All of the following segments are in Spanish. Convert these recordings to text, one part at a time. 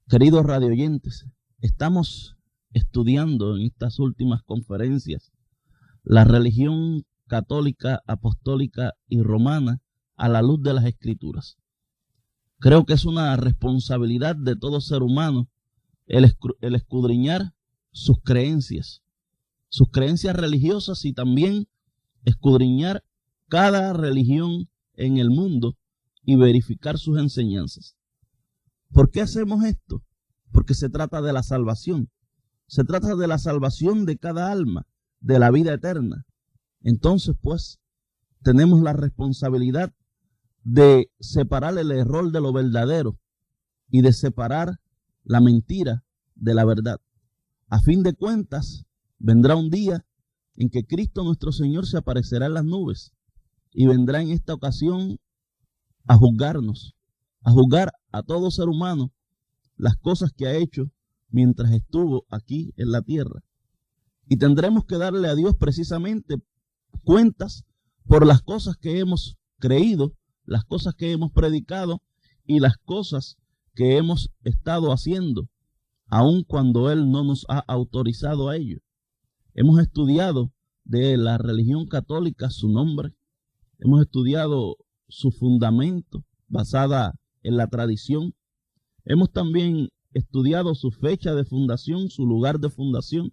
Queridos radioyentes, estamos estudiando en estas últimas conferencias la religión católica, apostólica y romana a la luz de las Escrituras. Creo que es una responsabilidad de todo ser humano el escudriñar sus creencias religiosas y también escudriñar cada religión en el mundo y verificar sus enseñanzas. ¿Por qué hacemos esto? Porque se trata de la salvación. Se trata de la salvación de cada alma, de la vida eterna. Entonces, pues, tenemos la responsabilidad de separar el error de lo verdadero y de separar la mentira de la verdad. A fin de cuentas, vendrá un día en que Cristo nuestro Señor se aparecerá en las nubes y vendrá en esta ocasión a juzgarnos, a juzgar a todo ser humano las cosas que ha hecho mientras estuvo aquí en la tierra. Y tendremos que darle a Dios precisamente cuentas por las cosas que hemos creído, las cosas que hemos predicado y las cosas que hemos estado haciendo, aun cuando Él no nos ha autorizado a ello. Hemos estudiado de la religión católica su nombre, hemos estudiado su fundamento basada en la tradición, hemos también estudiado su fecha de fundación, su lugar de fundación,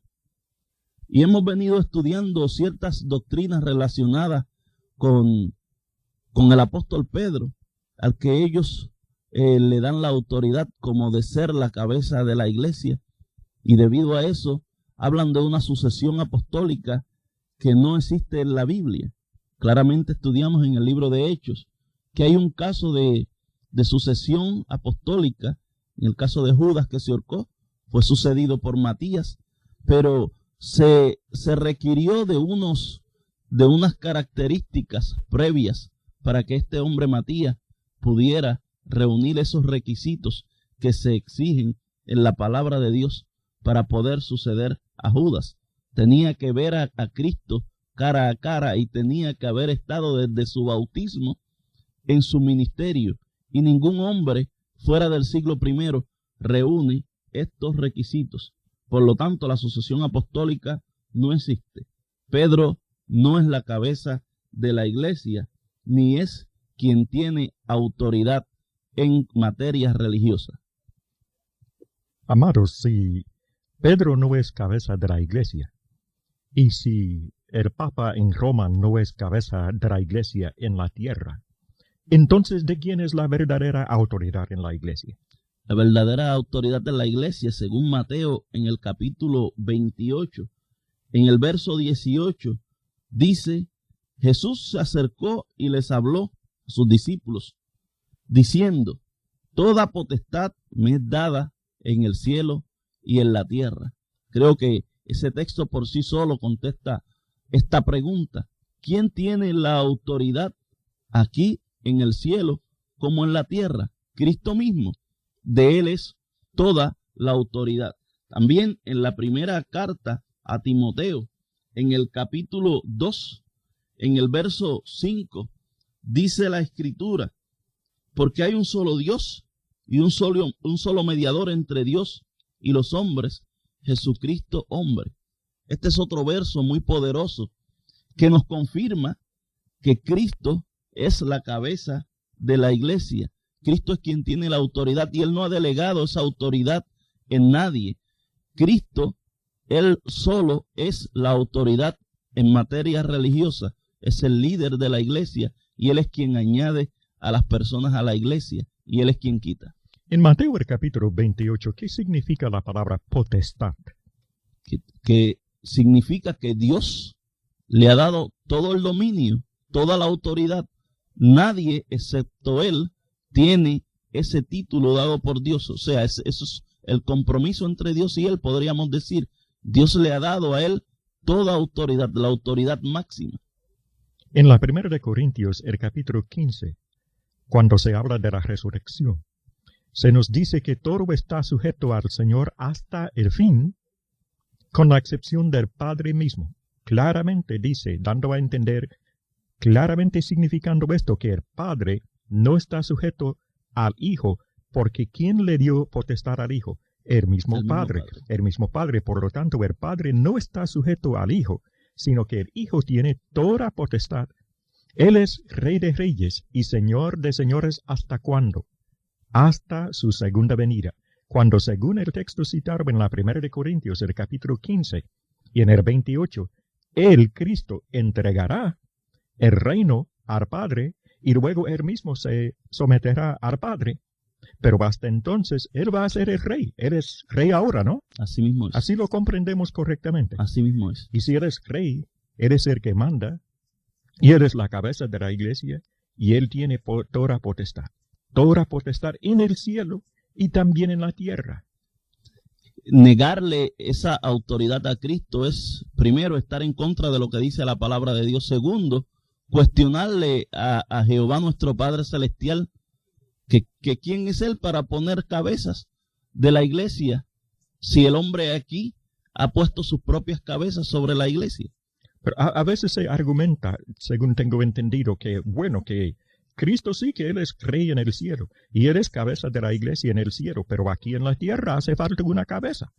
y hemos venido estudiando ciertas doctrinas relacionadas con el apóstol Pedro, al que ellos le dan la autoridad como de ser la cabeza de la iglesia, y debido a eso hablan de una sucesión apostólica que no existe en la Biblia. Claramente estudiamos en el libro de Hechos que hay un caso de sucesión apostólica. En el caso de Judas, que se ahorcó, fue sucedido por Matías, pero se requirió de unas características previas para que este hombre Matías pudiera reunir esos requisitos que se exigen en la palabra de Dios para poder suceder a Judas. Tenía que ver a Cristo cara a cara y tenía que haber estado desde su bautismo en su ministerio, y ningún hombre fuera del siglo I reúne estos requisitos. Por lo tanto, la sucesión apostólica no existe. Pedro no es la cabeza de la iglesia, ni es quien tiene autoridad en materias religiosas. Amados, si Pedro no es cabeza de la iglesia, y si el Papa en Roma no es cabeza de la iglesia en la tierra, entonces, ¿de quién es la verdadera autoridad en la iglesia? La verdadera autoridad de la iglesia, según Mateo en el capítulo 28, en el verso 18, dice: Jesús se acercó y les habló a sus discípulos, diciendo: toda potestad me es dada en el cielo y en la tierra. Creo que ese texto por sí solo contesta esta pregunta: ¿quién tiene la autoridad aquí en el cielo como en la tierra? Cristo mismo. De Él es toda la autoridad. También en la primera carta a Timoteo, en el capítulo 2, en el verso 5, dice la Escritura: porque hay un solo Dios y un solo mediador entre Dios y los hombres, Jesucristo hombre. Este es otro verso muy poderoso que nos confirma que Cristo es la cabeza de la iglesia. Cristo es quien tiene la autoridad y Él no ha delegado esa autoridad en nadie. Cristo, Él solo es la autoridad en materia religiosa, es el líder de la iglesia y Él es quien añade a las personas a la iglesia y Él es quien quita. En Mateo el capítulo 28, ¿qué significa la palabra potestad? Que significa que Dios le ha dado todo el dominio, toda la autoridad. Nadie excepto Él tiene ese título dado por Dios. O sea, eso es el compromiso entre Dios y Él, podríamos decir. Dios le ha dado a Él toda autoridad, la autoridad máxima. En la primera de Corintios, el capítulo 15, cuando se habla de la resurrección, se nos dice que todo está sujeto al Señor hasta el fin, con la excepción del Padre mismo. Claramente dice, dando a entender, claramente significando esto, que el Padre no está sujeto al Hijo, porque ¿quién le dio potestad al Hijo? El mismo El mismo Padre. Padre. El mismo Padre. Por lo tanto, el Padre no está sujeto al Hijo, sino que el Hijo tiene toda potestad. Él es Rey de Reyes y Señor de Señores. ¿Hasta cuándo? Hasta su segunda venida, cuando según el texto citado en la 1 de Corintios, el capítulo 15, y en el 28, el Cristo entregará el reino al Padre y luego él mismo se someterá al Padre. Pero hasta entonces él va a ser el rey. Él es rey ahora, ¿no? Así mismo es. Así lo comprendemos correctamente. Así mismo es. Y si él es rey, él es el que manda, y él es la cabeza de la iglesia, y él tiene toda potestad. Toda potestad en el cielo y también en la tierra. Negarle esa autoridad a Cristo es, primero, estar en contra de lo que dice la palabra de Dios. Segundo, cuestionarle a Jehová nuestro Padre Celestial que quién es Él para poner cabezas de la iglesia si el hombre aquí ha puesto sus propias cabezas sobre la iglesia. Pero a veces se argumenta, según tengo entendido, que bueno, que Cristo sí que Él es rey en el cielo y Él es cabeza de la iglesia en el cielo, pero aquí en la tierra hace falta una cabeza.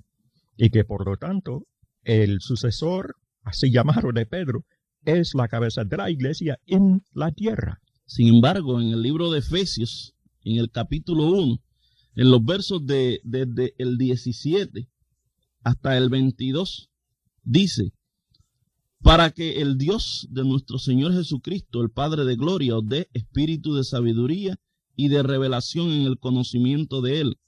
Y que por lo tanto el sucesor, así llamado de Pedro, es la cabeza de la iglesia en la tierra. Sin embargo, en el libro de Efesios, en el capítulo 1, en los versos desde el 17 hasta el 22, dice: para que el Dios de nuestro Señor Jesucristo, el Padre de gloria, os dé espíritu de sabiduría y de revelación en el conocimiento de Él,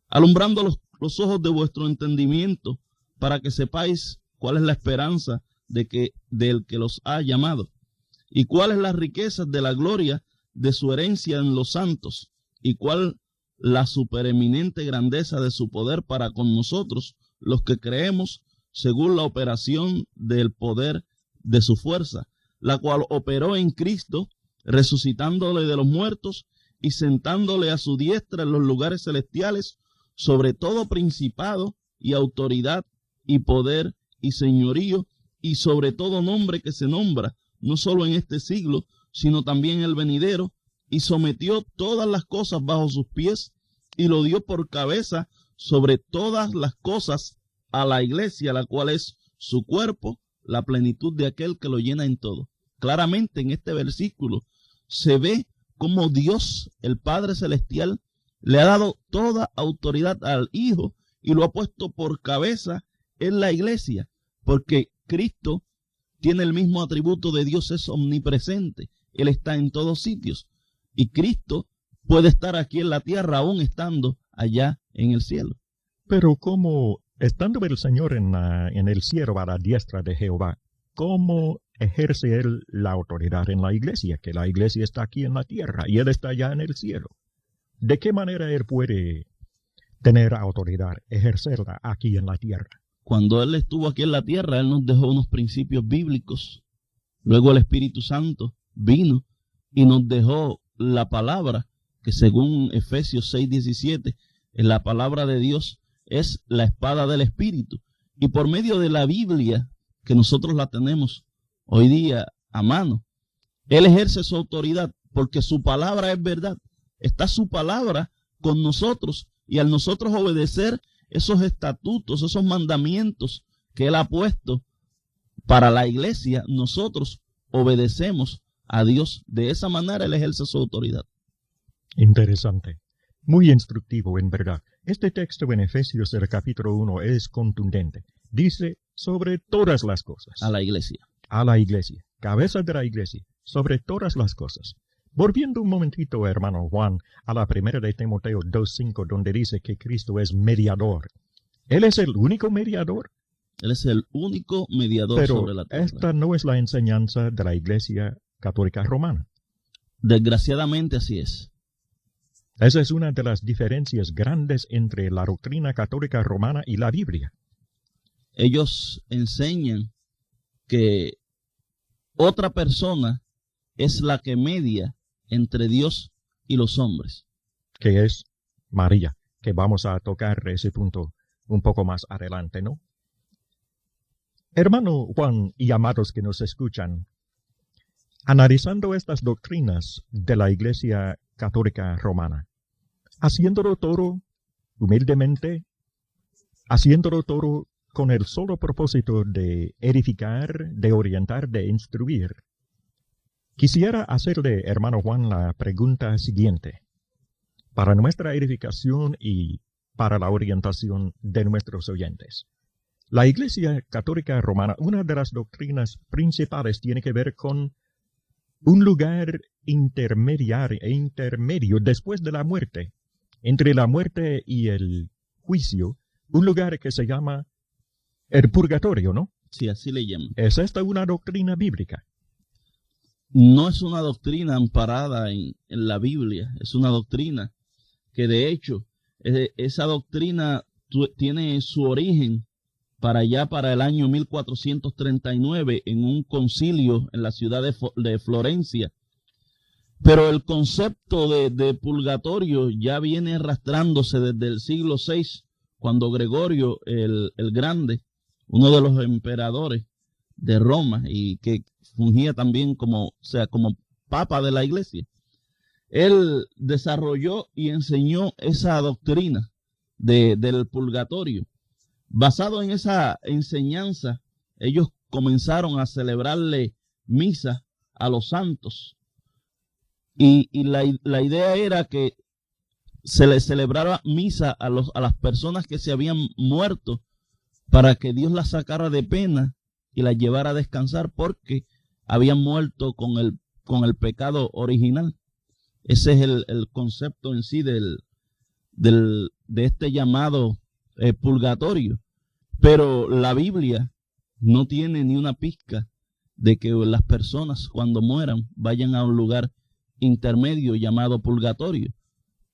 alumbrando los ojos de vuestro entendimiento, para que sepáis cuál es la esperanza del que los ha llamado, y cuáles las riquezas de la gloria de su herencia en los santos, y cuál la supereminente grandeza de su poder para con nosotros, los que creemos, según la operación del poder de su fuerza, la cual operó en Cristo, resucitándole de los muertos y sentándole a su diestra en los lugares celestiales, sobre todo principado y autoridad y poder y señorío, y sobre todo nombre que se nombra, no solo en este siglo, sino también en el venidero, y sometió todas las cosas bajo sus pies, y lo dio por cabeza sobre todas las cosas a la iglesia, la cual es su cuerpo, la plenitud de aquel que lo llena en todo. Claramente en este versículo se ve cómo Dios, el Padre Celestial, le ha dado toda autoridad al Hijo y lo ha puesto por cabeza en la iglesia, porque Cristo tiene el mismo atributo de Dios, es omnipresente. Él está en todos sitios. Y Cristo puede estar aquí en la tierra aún estando allá en el cielo. Pero como estando el Señor en el cielo a la diestra de Jehová, ¿cómo ejerce Él la autoridad en la iglesia? Que la iglesia está aquí en la tierra y Él está allá en el cielo. ¿De qué manera Él puede tener autoridad, ejercerla aquí en la tierra? Cuando Él estuvo aquí en la tierra, Él nos dejó unos principios bíblicos. Luego el Espíritu Santo vino y nos dejó la palabra, que según Efesios 6:17, en la palabra de Dios es la espada del Espíritu. Y por medio de la Biblia, que nosotros la tenemos hoy día a mano, Él ejerce su autoridad porque su palabra es verdad. Está su palabra con nosotros y al nosotros obedecer esos estatutos, esos mandamientos que Él ha puesto para la iglesia, nosotros obedecemos a Dios. De esa manera Él ejerce su autoridad. Interesante. Muy instructivo, en verdad. Este texto en Efesios, el capítulo 1, es contundente. Dice, sobre todas las cosas. A la iglesia. A la iglesia. Cabeza de la iglesia. Sobre todas las cosas. Volviendo un momentito, hermano Juan, a la primera de Timoteo 2:5, donde dice que Cristo es mediador. ¿Él es el único mediador? Él es el único mediador sobre la tierra. Esta no es la enseñanza de la Iglesia Católica Romana. Desgraciadamente así es. Esa es una de las diferencias grandes entre la doctrina católica romana y la Biblia. Ellos enseñan que otra persona es la que media entre Dios y los hombres. Que es María, que vamos a tocar ese punto un poco más adelante, ¿no? Hermano Juan y amados que nos escuchan, analizando estas doctrinas de la Iglesia Católica Romana, haciéndolo todo humildemente, haciéndolo todo con el solo propósito de edificar, de orientar, de instruir. Quisiera hacerle, hermano Juan, la pregunta siguiente, para nuestra edificación y para la orientación de nuestros oyentes. La Iglesia Católica Romana, una de las doctrinas principales tiene que ver con un lugar intermedio después de la muerte, entre la muerte y el juicio, un lugar que se llama el purgatorio, ¿no? Sí, así le llaman. ¿Es esta una doctrina bíblica? No es una doctrina amparada en la Biblia, es una doctrina que de hecho, esa doctrina tiene su origen para el año 1439 en un concilio en la ciudad de Florencia. Pero el concepto de purgatorio ya viene arrastrándose desde el siglo VI, cuando Gregorio el Grande, uno de los emperadores de Roma y que fungía también como papa de la iglesia, él desarrolló y enseñó esa doctrina del purgatorio. Basado en esa enseñanza, ellos comenzaron a celebrarle misa a los santos. Y la idea era que se les celebrara misa a las personas que se habían muerto para que Dios las sacara de pena y las llevara a descansar porque habían muerto con el pecado original. Ese es el concepto en sí de este llamado purgatorio. Pero la Biblia no tiene ni una pizca de que las personas cuando mueran vayan a un lugar intermedio llamado purgatorio.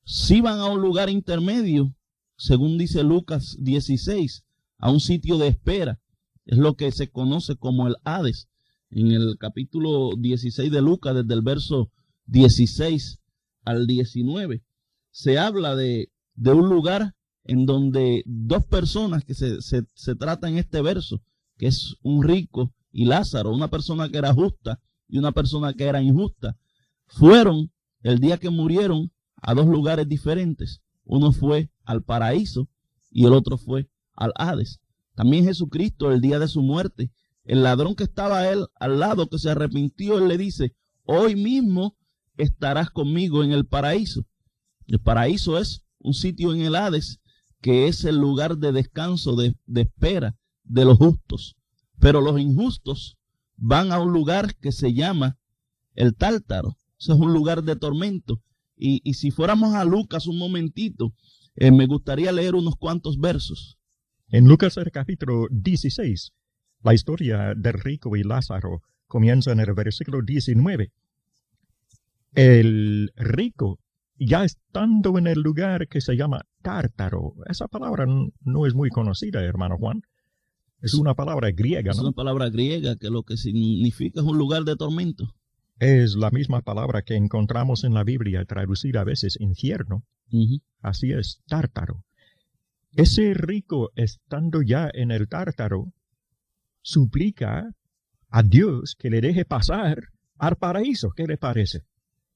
Si van a un lugar intermedio, según dice Lucas 16, a un sitio de espera, es lo que se conoce como el Hades. En el capítulo 16 de Lucas, desde el verso 16 al 19, se habla de un lugar en donde dos personas que se trata en este verso, que es un rico y Lázaro, una persona que era justa y una persona que era injusta, fueron el día que murieron a dos lugares diferentes. Uno fue al paraíso y el otro fue al Hades. También Jesucristo, el día de su muerte, el ladrón que estaba él al lado, que se arrepintió, él le dice: hoy mismo estarás conmigo en el paraíso. El paraíso es un sitio en el Hades que es el lugar de descanso, de espera de los justos. Pero los injustos van a un lugar que se llama el Tártaro. Eso es un lugar de tormento. Y si fuéramos a Lucas un momentito, me gustaría leer unos cuantos versos. En Lucas el capítulo 16, la historia del rico y Lázaro comienza en el versículo 19. El rico, ya estando en el lugar que se llama Tártaro, esa palabra no es muy conocida, hermano Juan. Es una palabra griega, ¿no? Es una palabra griega que lo que significa es un lugar de tormento. Es la misma palabra que encontramos en la Biblia, traducida a veces infierno. Así es, Tártaro. Ese rico, estando ya en el Tártaro, suplica a Dios que le deje pasar al paraíso. ¿Qué le parece?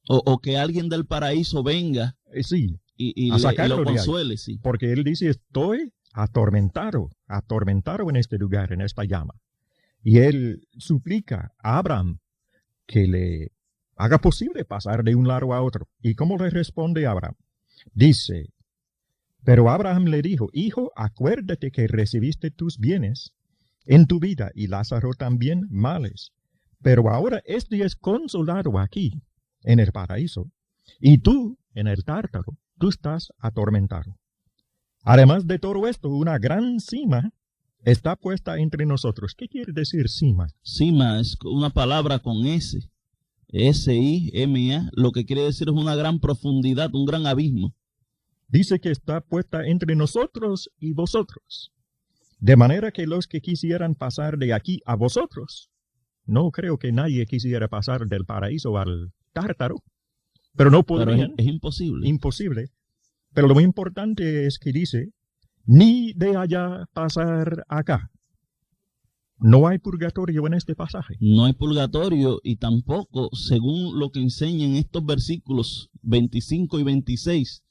O que alguien del paraíso venga sí, y lo consuele. Sí. Porque él dice: estoy atormentado en este lugar, en esta llama. Y él suplica a Abraham que le haga posible pasar de un lado a otro. ¿Y cómo le responde Abraham? Dice: pero Abraham le dijo: hijo, acuérdate que recibiste tus bienes en tu vida y Lázaro también males. Pero ahora este es consolado aquí, en el paraíso, y tú, en el Tártaro, tú estás atormentado. Además de todo esto, una gran cima está puesta entre nosotros. ¿Qué quiere decir cima? Cima es una palabra con S, S-I-M-A, lo que quiere decir es una gran profundidad, un gran abismo. Dice que está puesta entre nosotros y vosotros. De manera que los que quisieran pasar de aquí a vosotros, no creo que nadie quisiera pasar del paraíso al Tártaro, pero no podrían. Pero es imposible. Imposible. Pero lo muy importante es que dice: ni de allá pasar acá. No hay purgatorio en este pasaje. No hay purgatorio y tampoco, según lo que enseñan estos versículos 25 y 26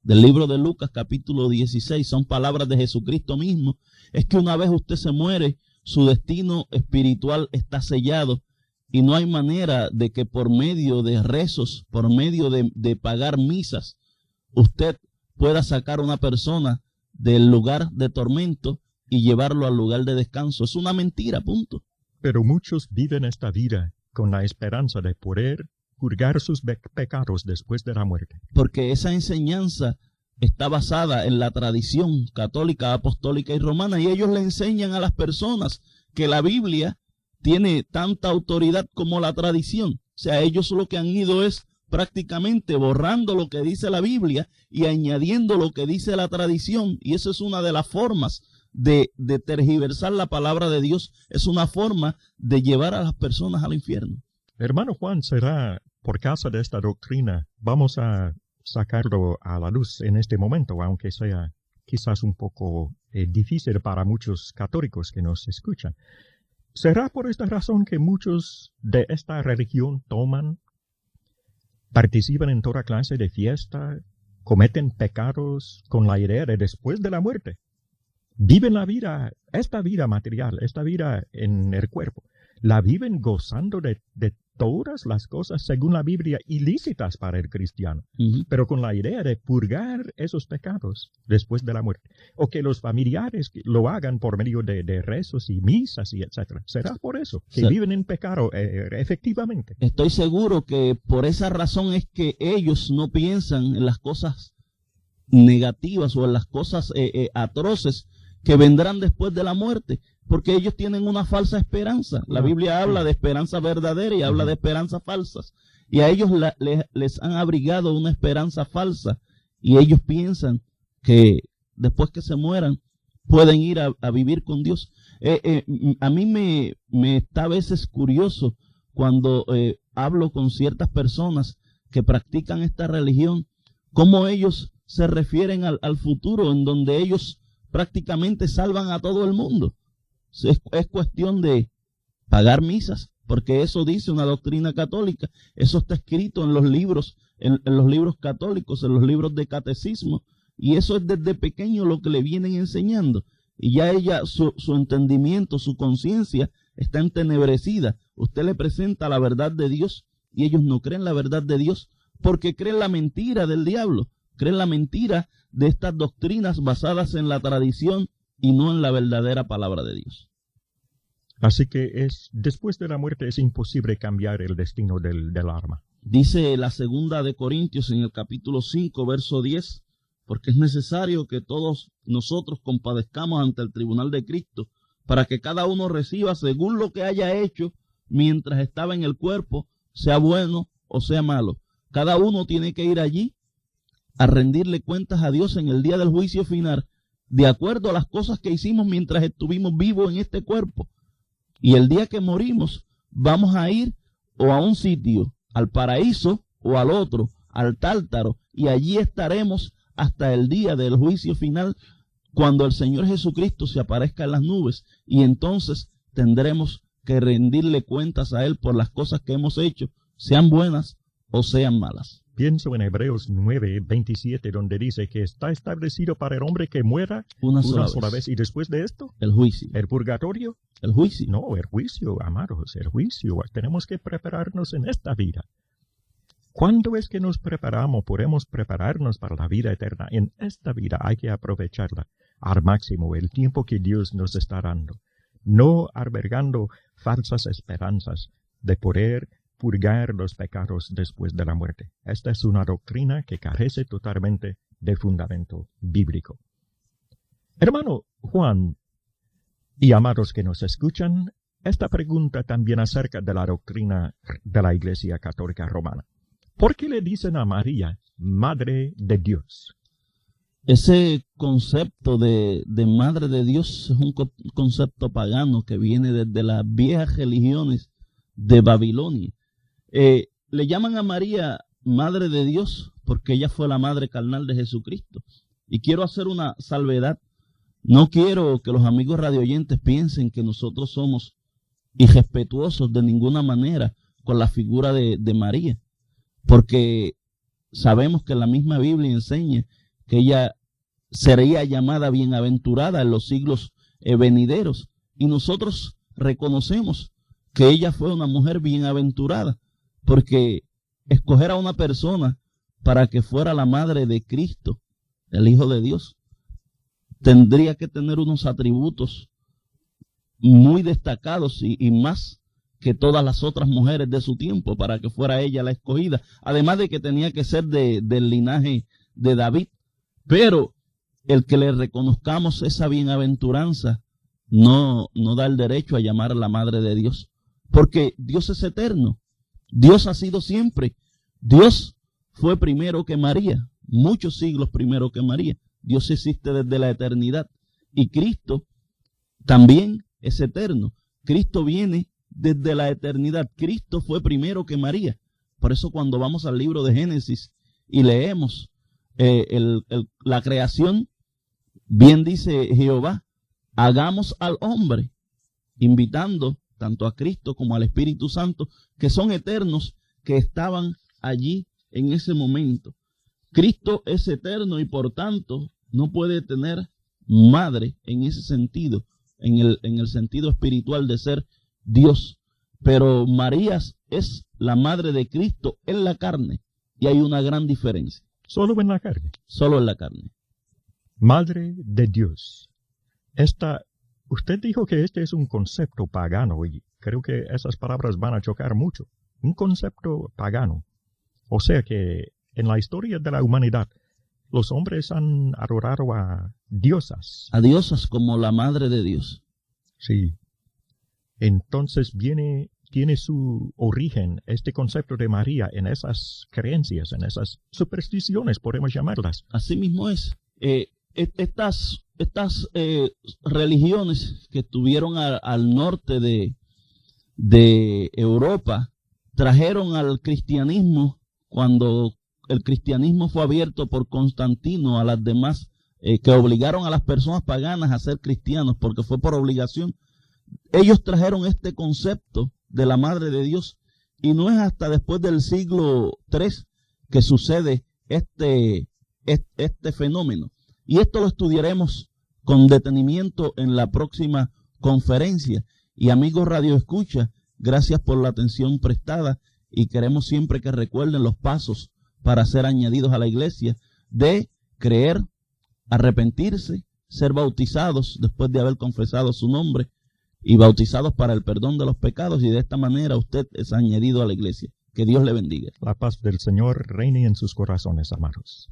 del libro de Lucas capítulo 16, son palabras de Jesucristo mismo, es que una vez usted se muere, su destino espiritual está sellado y no hay manera de que por medio de rezos, por medio de pagar misas, usted pueda sacar a una persona del lugar de tormento y llevarlo al lugar de descanso. Es una mentira, punto. Pero muchos viven esta vida con la esperanza de poder purgar sus pecados después de la muerte. Porque esa enseñanza está basada en la tradición católica, apostólica y romana, y ellos le enseñan a las personas que la Biblia tiene tanta autoridad como la tradición. O sea, ellos lo que han ido es prácticamente borrando lo que dice la Biblia y añadiendo lo que dice la tradición, y eso es una de las formas de tergiversar la palabra de Dios, es una forma de llevar a las personas al infierno. Hermano Juan, será por causa de esta doctrina, vamos a sacarlo a la luz en este momento, aunque sea quizás un poco difícil para muchos católicos que nos escuchan. ¿Será por esta razón que muchos de esta religión participan en toda clase de fiesta, cometen pecados con la idea de después de la muerte? Viven la vida, esta vida material, esta vida en el cuerpo, la viven gozando de todas las cosas, según la Biblia, ilícitas para el cristiano, pero con la idea de purgar esos pecados después de la muerte, o que los familiares lo hagan por medio de rezos y misas y etcétera. ¿Será por eso que viven en pecado efectivamente? Estoy seguro que por esa razón es que ellos no piensan en las cosas negativas o en las cosas atroces que vendrán después de la muerte, porque ellos tienen una falsa esperanza. La Biblia habla de esperanza verdadera y habla de esperanzas falsas, y a ellos les han abrigado una esperanza falsa, y ellos piensan que después que se mueran pueden ir a vivir con Dios. A mí me está a veces curioso cuando hablo con ciertas personas que practican esta religión, cómo ellos se refieren al futuro, en donde ellos prácticamente salvan a todo el mundo. Es cuestión de pagar misas, porque eso dice una doctrina católica, eso está escrito en los libros, en los libros católicos, en los libros de catecismo, y eso es desde pequeño lo que le vienen enseñando, y ya su entendimiento, su conciencia está entenebrecida. Usted le presenta la verdad de Dios y ellos no creen la verdad de Dios, porque creen la mentira del diablo, creen la mentira de estas doctrinas basadas en la tradición y no en la verdadera palabra de Dios. Así que después de la muerte es imposible cambiar el destino del alma. Dice la segunda de Corintios en el capítulo 5, verso 10, porque es necesario que todos nosotros compadezcamos ante el tribunal de Cristo, para que cada uno reciba según lo que haya hecho mientras estaba en el cuerpo, sea bueno o sea malo. Cada uno tiene que ir allí a rendirle cuentas a Dios en el día del juicio final, de acuerdo a las cosas que hicimos mientras estuvimos vivos en este cuerpo. Y el día que morimos, vamos a ir o a un sitio, al paraíso, o al otro, al tártaro, y allí estaremos hasta el día del juicio final, cuando el Señor Jesucristo se aparezca en las nubes, y entonces tendremos que rendirle cuentas a Él por las cosas que hemos hecho, sean buenas o sean malas. Pienso en Hebreos 9:27, donde dice que está establecido para el hombre que muera una sola vez. Y después de esto, el juicio. ¿El purgatorio? El juicio. No, el juicio, amados, el juicio. Tenemos que prepararnos en esta vida. ¿Cuándo es que nos preparamos? Podemos prepararnos para la vida eterna. En esta vida hay que aprovecharla al máximo, el tiempo que Dios nos está dando. No albergando falsas esperanzas de poder purgar los pecados después de la muerte. Esta es una doctrina que carece totalmente de fundamento bíblico. Hermano Juan y amados que nos escuchan, esta pregunta también acerca de la doctrina de la Iglesia Católica Romana. ¿Por qué le dicen a María Madre de Dios? Ese concepto de Madre de Dios es un concepto pagano que viene desde las viejas religiones de Babilonia. Le llaman a María Madre de Dios porque ella fue la madre carnal de Jesucristo. Y quiero hacer una salvedad. No quiero que los amigos radioyentes piensen que nosotros somos irrespetuosos de ninguna manera con la figura de María, porque sabemos que la misma Biblia enseña que ella sería llamada bienaventurada en los siglos venideros. Y nosotros reconocemos que ella fue una mujer bienaventurada, porque escoger a una persona para que fuera la madre de Cristo, el Hijo de Dios, tendría que tener unos atributos muy destacados y más que todas las otras mujeres de su tiempo para que fuera ella la escogida. Además de que tenía que ser del linaje de David. Pero el que le reconozcamos esa bienaventuranza no da el derecho a llamar a la madre de Dios. Porque Dios es eterno. Dios ha sido siempre. Dios fue primero que María, muchos siglos primero que María. Dios existe desde la eternidad. Y Cristo también es eterno. Cristo viene desde la eternidad. Cristo fue primero que María. Por eso cuando vamos al libro de Génesis y leemos la creación, bien dice Jehová, hagamos al hombre, invitando tanto a Cristo como al Espíritu Santo, que son eternos, que estaban allí en ese momento. Cristo es eterno y por tanto no puede tener madre en ese sentido, en el sentido espiritual de ser Dios. Pero María es la madre de Cristo en la carne y hay una gran diferencia. Solo en la carne. Solo en la carne. Madre de Dios. Usted dijo que este es un concepto pagano y creo que esas palabras van a chocar mucho. Un concepto pagano. O sea que en la historia de la humanidad, los hombres han adorado a diosas. A diosas como la madre de Dios. Sí. Entonces tiene su origen este concepto de María en esas creencias, en esas supersticiones, podemos llamarlas. Así mismo es. Estas religiones que estuvieron al norte de Europa trajeron al cristianismo cuando el cristianismo fue abierto por Constantino a las demás, que obligaron a las personas paganas a ser cristianos porque fue por obligación. Ellos trajeron este concepto de la Madre de Dios y no es hasta después del siglo III que sucede este fenómeno. Y esto lo estudiaremos con detenimiento en la próxima conferencia. Y amigos Radio Escucha, gracias por la atención prestada y queremos siempre que recuerden los pasos para ser añadidos a la iglesia de creer, arrepentirse, ser bautizados después de haber confesado su nombre y bautizados para el perdón de los pecados, y de esta manera usted es añadido a la iglesia. Que Dios le bendiga. La paz del Señor reine en sus corazones, amados.